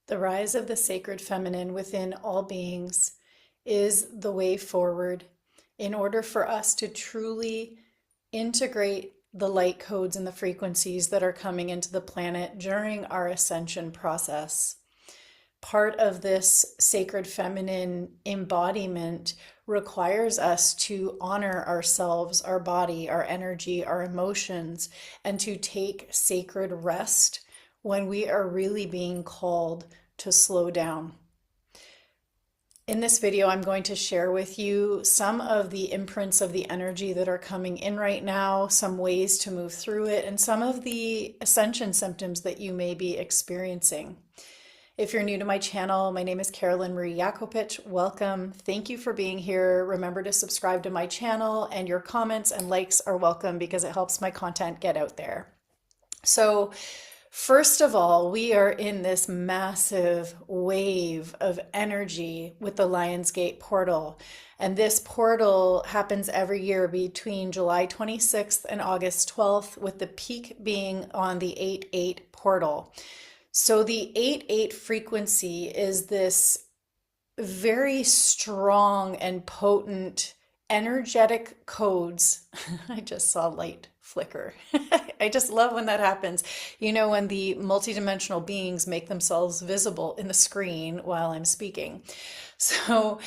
The rise of the sacred feminine within all beings is the way forward in order for us to truly integrate the light codes and the frequencies that are coming into the planet during our ascension process. Part of this sacred feminine embodiment requires us to honor ourselves, our body, our energy, our emotions, and to take sacred rest when we are really being called to slow down. In this video, I'm going to share with you some of the imprints of the energy that are coming in right now, some ways to move through it, and some of the ascension symptoms that you may be experiencing. If you're new to my channel, my name is Carolyn Marie Yakopich. Welcome. Thank you for being here. Remember to subscribe to my channel, and your comments and likes are welcome because it helps my content get out there. So, first of all, we are in this massive wave of energy with the Lionsgate portal. And this portal happens every year between July 26th and August 12th, with the peak being on the 8-8 portal. So the 8-8 frequency is this very strong and potent energetic codes. I just saw light flicker. I just love when that happens. You know, when the multidimensional beings make themselves visible in the screen while I'm speaking. So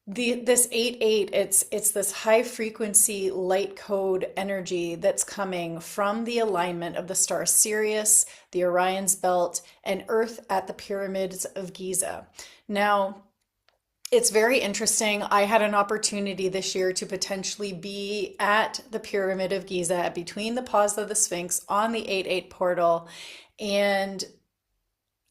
this 8-8, it's this high frequency light code energy that's coming from the alignment of the star Sirius, the Orion's belt, and Earth at the pyramids of Giza. Now, it's very interesting. I had an opportunity this year to potentially be at the Pyramid of Giza between the paws of the Sphinx on the 8-8 portal, and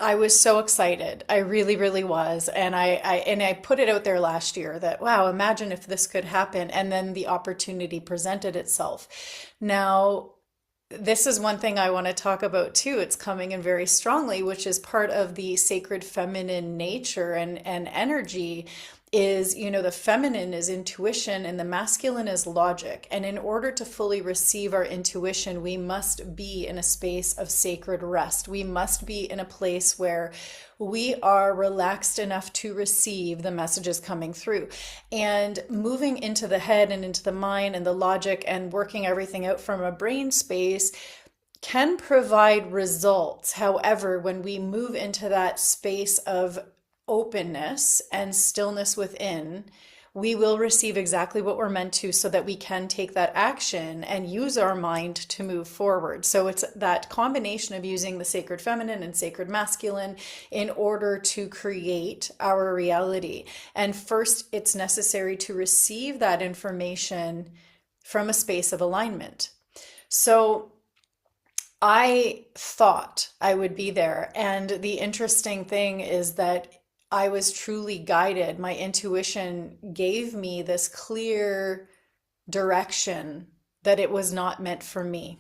I was so excited. I really, really was. And I put it out there last year that, wow, imagine if this could happen. And then the opportunity presented itself. Now, this is one thing I want to talk about too. It's coming in very strongly, which is part of the sacred feminine nature and energy is, you know, the feminine is intuition and the masculine is logic. And in order to fully receive our intuition, we must be in a space of sacred rest. We must be in a place where we are relaxed enough to receive the messages coming through. And moving into the head and into the mind and the logic and working everything out from a brain space can provide results. However, when we move into that space of openness and stillness within, we will receive exactly what we're meant to so that we can take that action and use our mind to move forward. So it's that combination of using the sacred feminine and sacred masculine in order to create our reality. And first, it's necessary to receive that information from a space of alignment. So I thought I would be there. And the interesting thing is that I was truly guided. My intuition gave me this clear direction that it was not meant for me.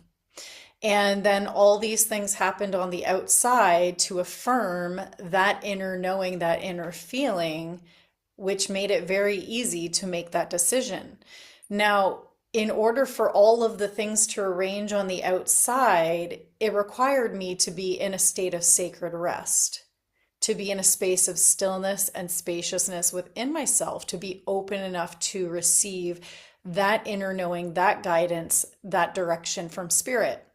And then all these things happened on the outside to affirm that inner knowing, that inner feeling, which made it very easy to make that decision. Now, in order for all of the things to arrange on the outside, it required me to be in a state of sacred rest, to be in a space of stillness and spaciousness within myself, to be open enough to receive that inner knowing, that guidance, that direction from spirit.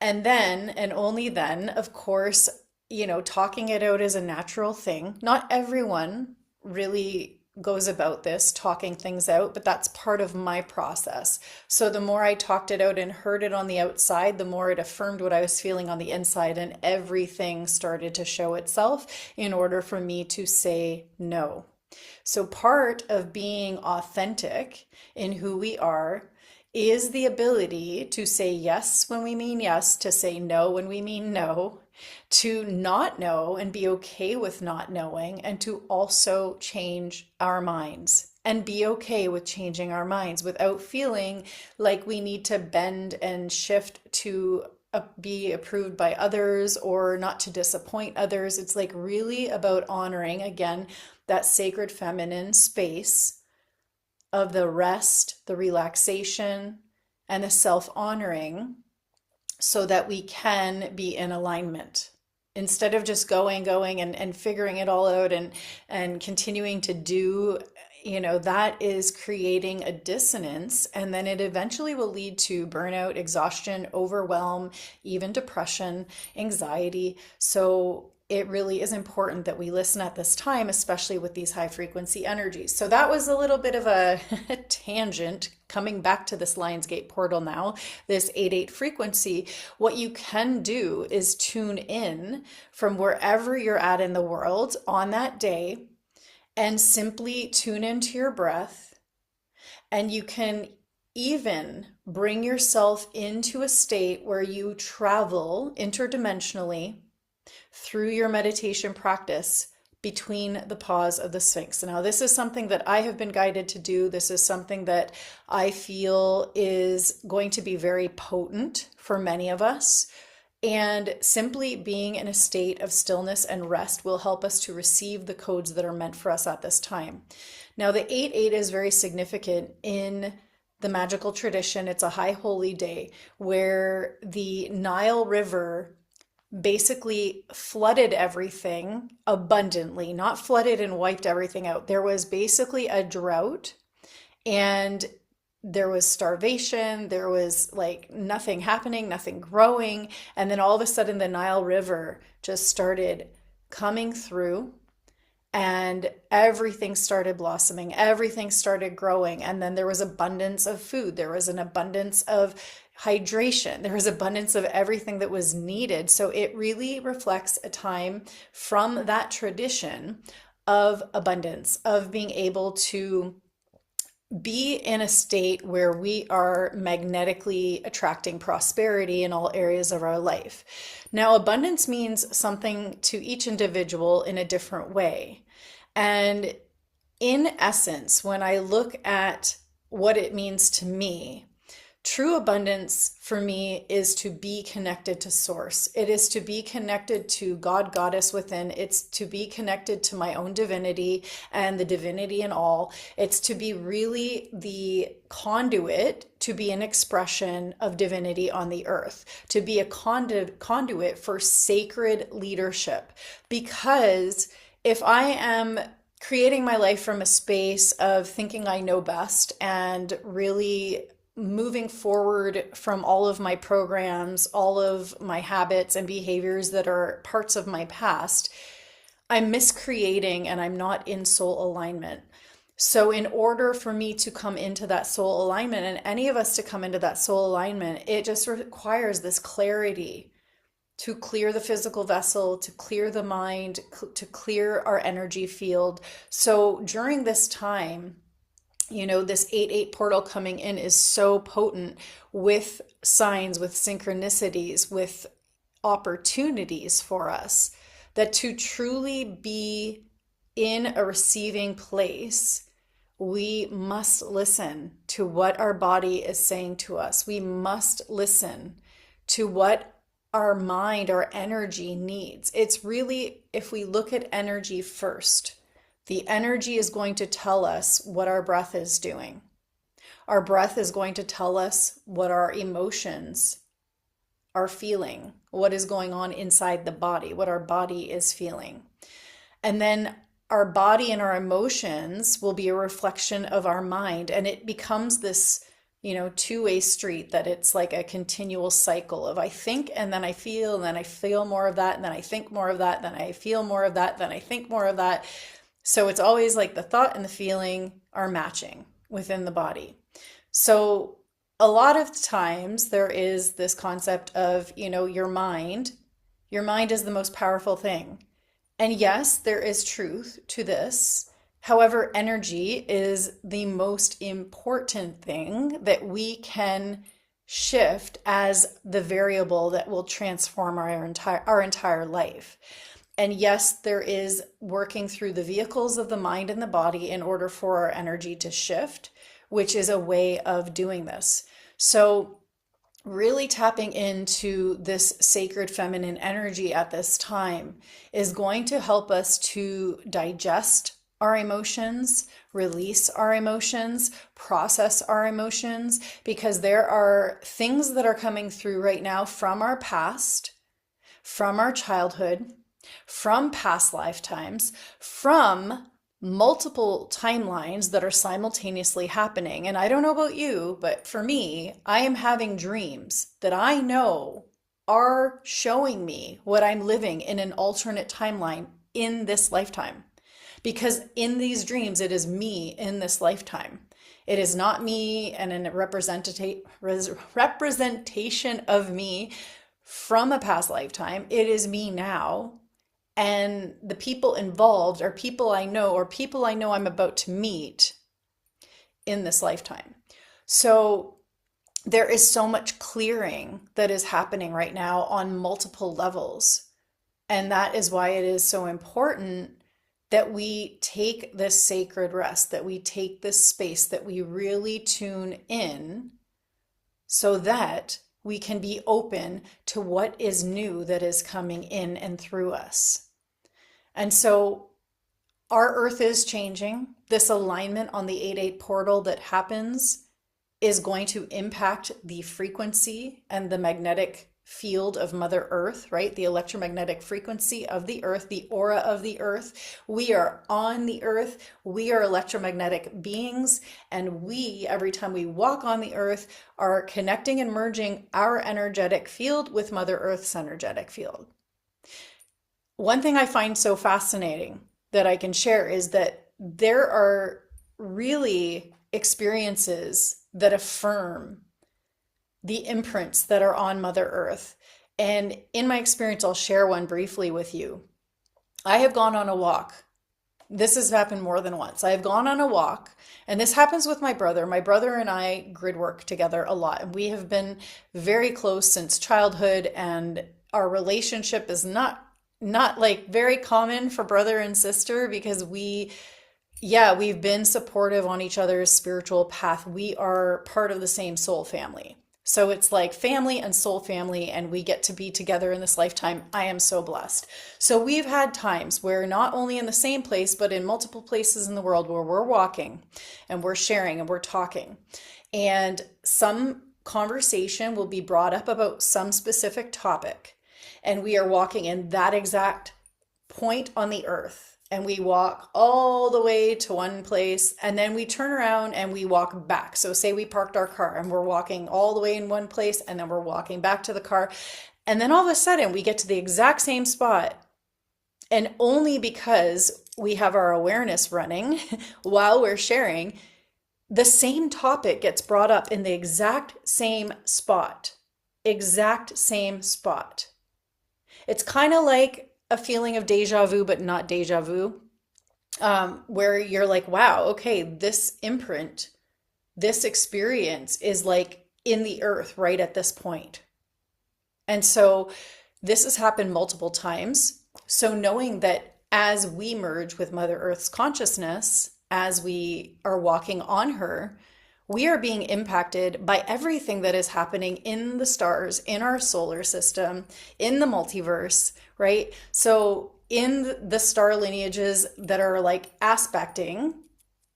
And then, and only then, of course, you know, talking it out is a natural thing. Not everyone really goes about this, talking things out, but that's part of my process. So the more I talked it out and heard it on the outside, the more it affirmed what I was feeling on the inside, and everything started to show itself in order for me to say no. So part of being authentic in who we are is the ability to say yes when we mean yes, to say no when we mean no, to not know and be okay with not knowing, and to also change our minds and be okay with changing our minds without feeling like we need to bend and shift to be approved by others or not to disappoint others. It's like really about honoring, again, that sacred feminine space of the rest, the relaxation, and the self-honoring so that we can be in alignment. instead of just going and figuring it all out and continuing to do, that is creating a dissonance, and then it eventually will lead to burnout, exhaustion, overwhelm, even depression, anxiety. So it really is important that we listen at this time, especially with these high frequency energies. So that was a little bit of a tangent coming back to this Lionsgate portal now, this 8-8 frequency. What you can do is tune in from wherever you're at in the world on that day and simply tune into your breath. And you can even bring yourself into a state where you travel interdimensionally through your meditation practice between the paws of the Sphinx. Now, this is something that I have been guided to do. This is something that I feel is going to be very potent for many of us. And simply being in a state of stillness and rest will help us to receive the codes that are meant for us at this time. Now, the 8-8 is very significant in the magical tradition. It's a high holy day where the Nile River basically flooded everything abundantly, not flooded and wiped everything out. There was basically a drought, and there was starvation. There was like nothing happening, nothing growing. And then all of a sudden the Nile River just started coming through, and everything started blossoming, everything started growing. And then there was abundance of food. There was an abundance of hydration. There was abundance of everything that was needed. So it really reflects a time from that tradition of abundance, of being able to be in a state where we are magnetically attracting prosperity in all areas of our life. Now, abundance means something to each individual in a different way. And in essence, when I look at what it means to me, true abundance for me is to be connected to source. It is to be connected to God, Goddess within. It's to be connected to my own divinity and the divinity in all. It's to be really the conduit, to be an expression of divinity on the earth, to be a conduit for sacred leadership. Because if I am creating my life from a space of thinking I know best and really moving forward from all of my programs, all of my habits and behaviors that are parts of my past, I'm miscreating and I'm not in soul alignment. So in order for me to come into that soul alignment, and any of us to come into that soul alignment, it just requires this clarity to clear the physical vessel, to clear the mind, to clear our energy field. So during this time, this 8-8 portal coming in is so potent with signs, with synchronicities, with opportunities for us, that to truly be in a receiving place, we must listen to what our body is saying to us. We must listen to what our mind, our energy needs. It's really, if we look at energy first, the energy is going to tell us what our breath is doing. Our breath is going to tell us what our emotions are feeling, what is going on inside the body, what our body is feeling. And then our body and our emotions will be a reflection of our mind. And it becomes this, two-way street, that it's like a continual cycle of I think and then I feel, and then I feel more of that, and then I think more of that, then I feel more of that, then I think more of that. So it's always like the thought and the feeling are matching within the body. So a lot of times there is this concept of, your mind. Your mind is the most powerful thing. And yes, there is truth to this. However, energy is the most important thing that we can shift as the variable that will transform our entire life. And yes, there is working through the vehicles of the mind and the body in order for our energy to shift, which is a way of doing this. So really tapping into this sacred feminine energy at this time is going to help us to digest our emotions, release our emotions, process our emotions, because there are things that are coming through right now from our past, from our childhood, from past lifetimes, from multiple timelines that are simultaneously happening. And I don't know about you, but for me, I am having dreams that I know are showing me what I'm living in an alternate timeline in this lifetime. Because in these dreams, it is me in this lifetime. It is not me and a representation of me from a past lifetime. It is me now. And the people involved are people I know or people I know I'm about to meet in this lifetime. So there is so much clearing that is happening right now on multiple levels. And that is why it is so important that we take this sacred rest, that we take this space, that we really tune in so that we can be open to what is new that is coming in and through us. And so our earth is changing. This alignment on the 8-8 portal that happens is going to impact the frequency and the magnetic field of Mother Earth, right? The electromagnetic frequency of the earth, the aura of the earth. We are on the earth. We are electromagnetic beings. And we, every time we walk on the earth, are connecting and merging our energetic field with Mother Earth's energetic field. One thing I find so fascinating that I can share is that there are really experiences that affirm the imprints that are on Mother Earth. And in my experience, I'll share one briefly with you. I have gone on a walk. This has happened more than once. I have gone on a walk, and this happens with my brother. My brother and I grid work together a lot, and we have been very close since childhood, and our relationship is not like very common for brother and sister because we've been supportive on each other's spiritual path. We are part of the same soul family. So it's like family and soul family, and we get to be together in this lifetime. I am so blessed. So we've had times where not only in the same place, but in multiple places in the world where we're walking and we're sharing and we're talking. And some conversation will be brought up about some specific topic. And we are walking in that exact point on the earth. And we walk all the way to one place, and then we turn around and we walk back. So say we parked our car and we're walking all the way in one place, and then we're walking back to the car. And then all of a sudden we get to the exact same spot. And only because we have our awareness running while we're sharing, the same topic gets brought up in the exact same spot. Exact same spot. It's kind of like a feeling of deja vu, but not deja vu, where you're like, wow, okay, this imprint, this experience is like in the earth right at this point. And so this has happened multiple times. So knowing that as we merge with Mother Earth's consciousness, as we are walking on her, we are being impacted by everything that is happening in the stars, in our solar system, in the multiverse, right? So in the star lineages that are like aspecting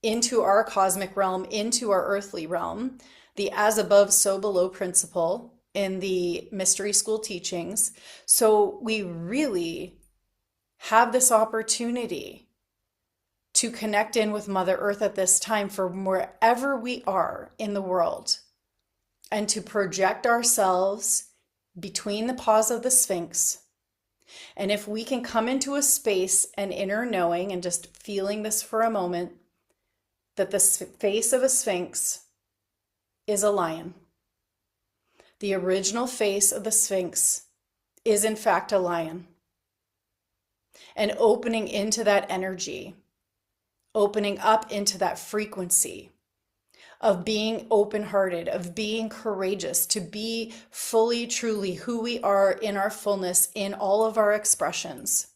into our cosmic realm, into our earthly realm, the as above, so below principle in the mystery school teachings. So we really have this opportunity to connect in with Mother Earth at this time from wherever we are in the world, and to project ourselves between the paws of the Sphinx. And if we can come into a space and inner knowing and just feeling this for a moment, that the face of a Sphinx is a lion. The original face of the Sphinx is in fact a lion. And opening into that energy, opening up into that frequency of being open-hearted, of being courageous, to be fully, truly who we are in our fullness, in all of our expressions.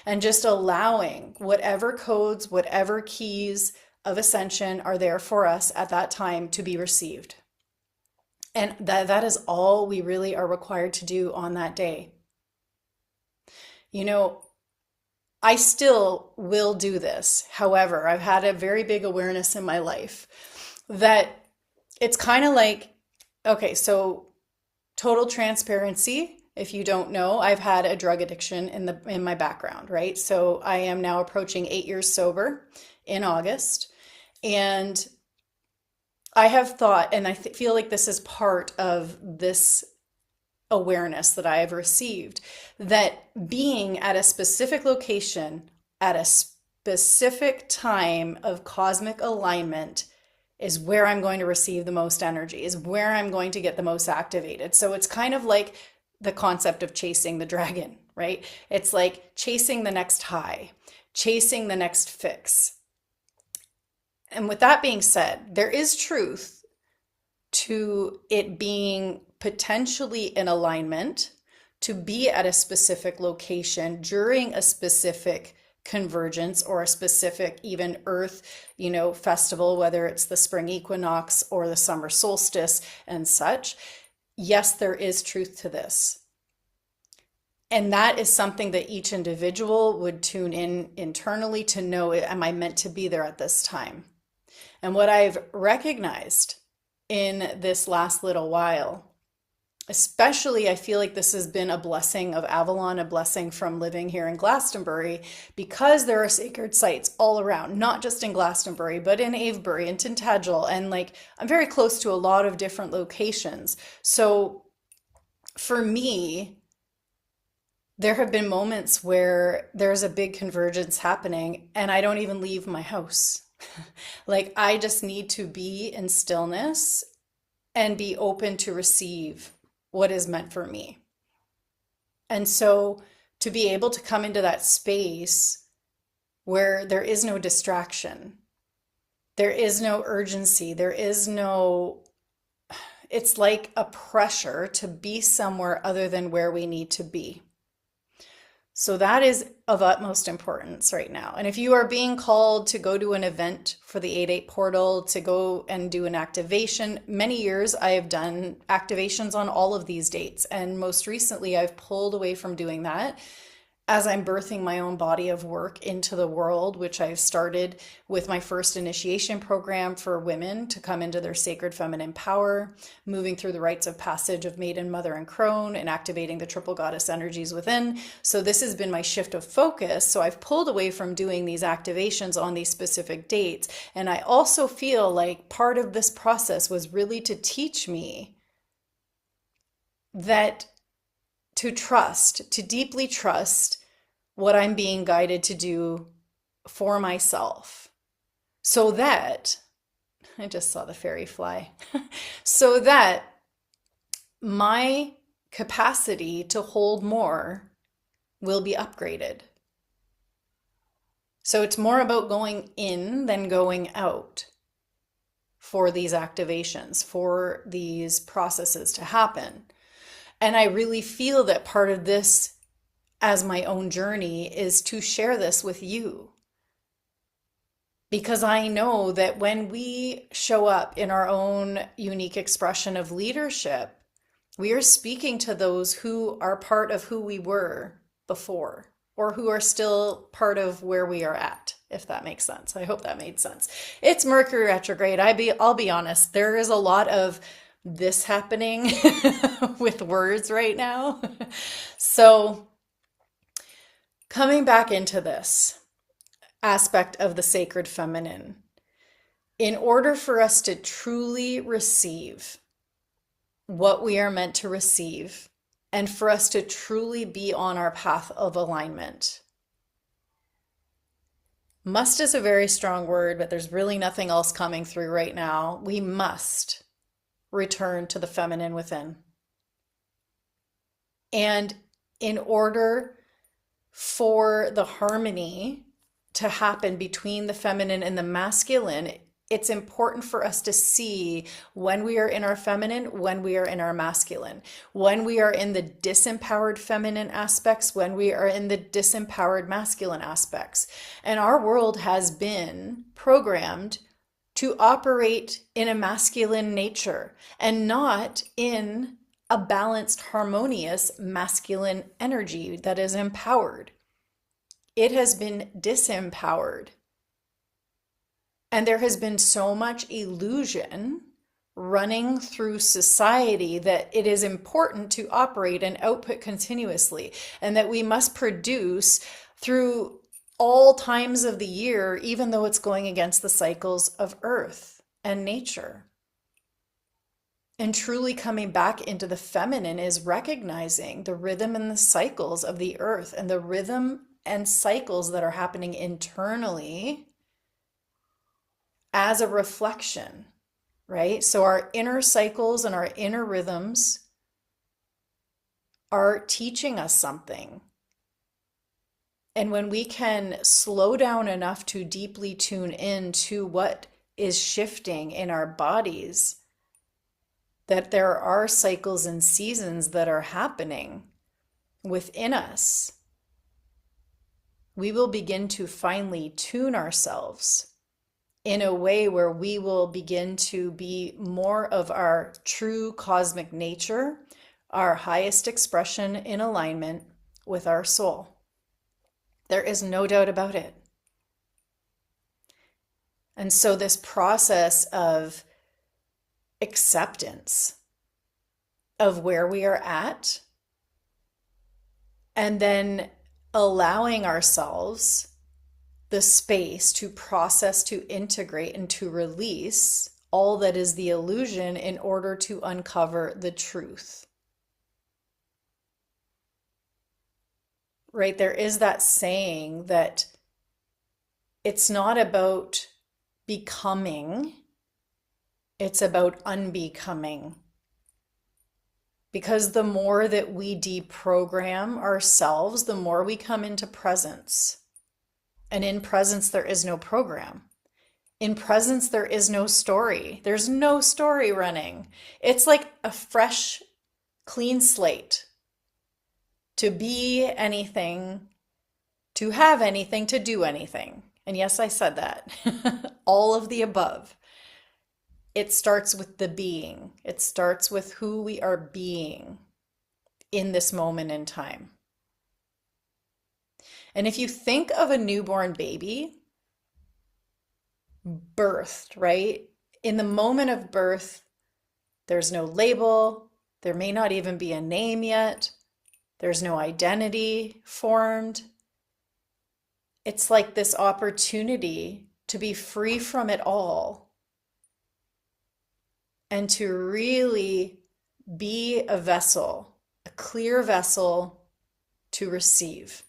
And just allowing whatever codes, whatever keys of ascension are there for us at that time to be received. And that is all we really are required to do on that day. You know, I still will do this. However, I've had a very big awareness in my life that it's kind of like, okay, so total transparency. If you don't know, I've had a drug addiction in my background, right? So I am now approaching 8 years sober in August. And I have thought, and feel like this is part of this awareness that I have received, that being at a specific location at a specific time of cosmic alignment is where I'm going to receive the most energy, is where I'm going to get the most activated. So it's kind of like the concept of chasing the dragon, right? It's like chasing the next high, chasing the next fix. And with that being said, there is truth to it being potentially in alignment to be at a specific location during a specific convergence or a specific even earth, festival, whether it's the spring equinox or the summer solstice and such. Yes, there is truth to this. And that is something that each individual would tune in internally to know, am I meant to be there at this time? And what I've recognized in this last little while, especially, I feel like this has been a blessing of Avalon, a blessing from living here in Glastonbury, because there are sacred sites all around, not just in Glastonbury, but in Avebury and Tintagel. And I'm very close to a lot of different locations. So for me, there have been moments where there's a big convergence happening and I don't even leave my house. I just need to be in stillness and be open to receive what is meant for me. And so to be able to come into that space where there is no distraction, there is no urgency, it's like a pressure to be somewhere other than where we need to be. So that is of utmost importance right now. And if you are being called to go to an event for the 8-8 portal, to go and do an activation, many years I have done activations on all of these dates. And most recently, I've pulled away from doing that as I'm birthing my own body of work into the world, which I've started with my first initiation program for women to come into their sacred feminine power, moving through the rites of passage of maiden, mother, and crone, and activating the triple goddess energies within. So this has been my shift of focus. So I've pulled away from doing these activations on these specific dates. And I also feel like part of this process was really to teach me that to trust, to deeply trust what I'm being guided to do for myself, so that, I just saw the fairy fly, so that my capacity to hold more will be upgraded. So it's more about going in than going out for these activations, for these processes to happen. And I really feel that part of this as my own journey is to share this with you. Because I know that when we show up in our own unique expression of leadership, we are speaking to those who are part of who we were before, or who are still part of where we are at, if that makes sense. I hope that made sense. It's Mercury retrograde. I'll be honest, there is a lot of this happening with words right now. So coming back into this aspect of the sacred feminine, in order for us to truly receive what we are meant to receive, and for us to truly be on our path of alignment, must is a very strong word, but there's really nothing else coming through right now. We must return to the feminine within. And in order for the harmony to happen between the feminine and the masculine, it's important for us to see when we are in our feminine, when we are in our masculine, when we are in the disempowered feminine aspects, when we are in the disempowered masculine aspects. And our world has been programmed to operate in a masculine nature and not in a balanced, harmonious masculine energy that is empowered. It has been disempowered. And there has been so much illusion running through society that it is important to operate and output continuously, and that we must produce through all times of the year, even though it's going against the cycles of earth and nature. And truly coming back into the feminine is recognizing the rhythm and the cycles of the earth and the rhythm and cycles that are happening internally as a reflection, right? So our inner cycles and our inner rhythms are teaching us something. And when we can slow down enough to deeply tune in to what is shifting in our bodies, that there are cycles and seasons that are happening within us, we will begin to finally tune ourselves in a way where we will begin to be more of our true cosmic nature, our highest expression in alignment with our soul. There is no doubt about it. And so this process of acceptance of where we are at, and then allowing ourselves the space to process, to integrate, and to release all that is the illusion in order to uncover the truth. Right? There is that saying that it's not about becoming, it's about unbecoming. Because the more that we deprogram ourselves, the more we come into presence. And in presence, there is no program. In presence, there is no story. There's no story running. It's like a fresh, clean slate. To be anything, to have anything, to do anything. And yes, I said that. All of the above. It starts with the being. It starts with who we are being in this moment in time. And if you think of a newborn baby, birthed, right? In the moment of birth, there's no label. There may not even be a name yet. There's no identity formed. It's like this opportunity to be free from it all and to really be a vessel, a clear vessel to receive.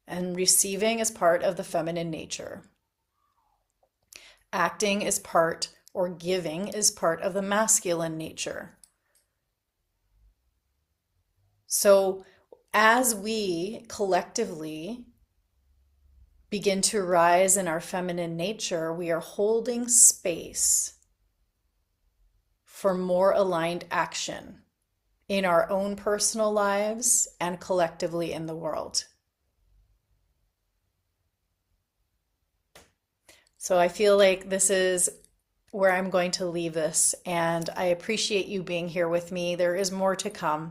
And receiving is part of the feminine nature. Acting is part, or giving is part of the masculine nature. So as we collectively begin to rise in our feminine nature, we are holding space for more aligned action in our own personal lives and collectively in the world. So I feel like this is where I'm going to leave this, and I appreciate you being here with me. There is more to come.